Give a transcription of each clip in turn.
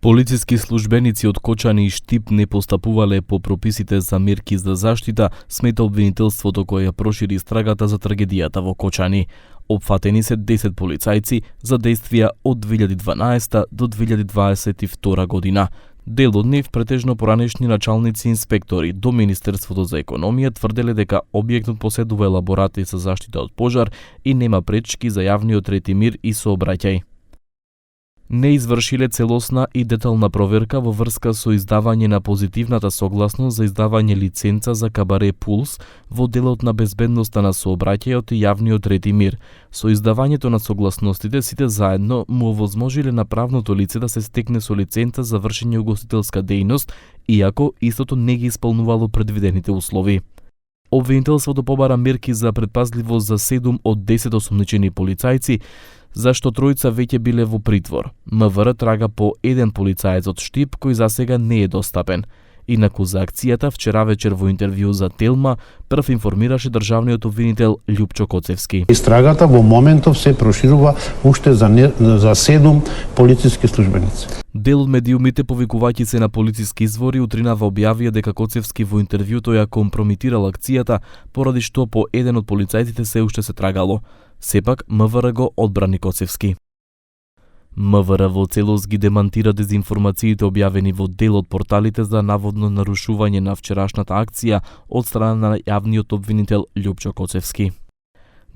Полициски службеници од Кочани и Штип не постапувале по прописите за мерки за заштита, смета обвинителството кое ја прошири истрагата за трагедијата во Кочани. Опфатени се 10 полицајци за действија од 2012 до 2022 година. Дел од нив, претежно поранешни началници инспектори до Министерството за економија, тврделе дека објектот поседува елаборати за заштита од пожар и нема пречки за јавниот ред и мир и сообраќај. Не извршиле целосна и детална проверка во врска со издавање на позитивната согласност за издавање лиценца за кабаре Пулс во делот на безбедноста на сообраќајот и јавниот ред и мир. Со издавањето на согласностите сите заедно му овозможиле на правното лице да се стекне со лиценца за вршење угостителска дејност, иако истото не ги исполнувало предвидените услови. Обвинителството побара мерки за предпазливост за 7 од 10 осомничени полицајци, зашто тројца веќе биле во притвор. МВР трага по еден полицаец од Штип кој засега не е достапен. Инаку за акцијата вчера вечер во интервју за Телма прв информираше државниот обвинител Љупчо Коцевски. Истрагата во моментов се проширува уште за 7 полициски службеници. Дел од медиумите, повикувајќи се на полициски извори, утринава објавија дека Коцевски во интервјуто ја компрометирал акцијата, поради што по еден од полицајците се уште се трагало. Сепак, МВР го одбрани Коцевски. МВР во целост ги демантира дезинформациите објавени во дел од порталите за наводно нарушување на вчерашната акција од страна на јавниот обвинител Љупчо Коцевски.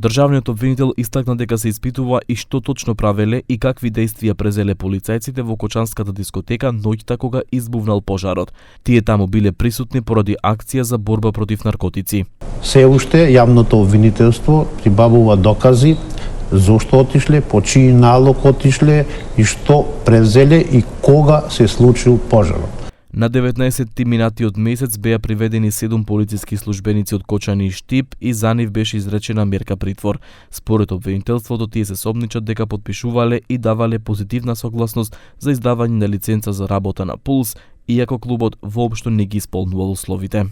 Државниот обвинител истакна дека се испитува и што точно правеле и какви действија презеле полицајците во Кочанската дискотека ноќта кога избувнал пожарот. Тие таму биле присутни поради акција за борба против наркотици. Се уште јавното обвинителство прибавува докази зошто отишле, по чиј налог отишле и што презеле и кога се случил пожарот. На 19 минати од месец беа приведени 7 полициски службеници од Кочани и Штип и за нив беше изречена мерка притвор. Според обвинителството, тие се сомничат дека потпишувале и давале позитивна согласност за издавање на лиценца за работа на Пулс, иако клубот воопшто не ги исполнувал условите.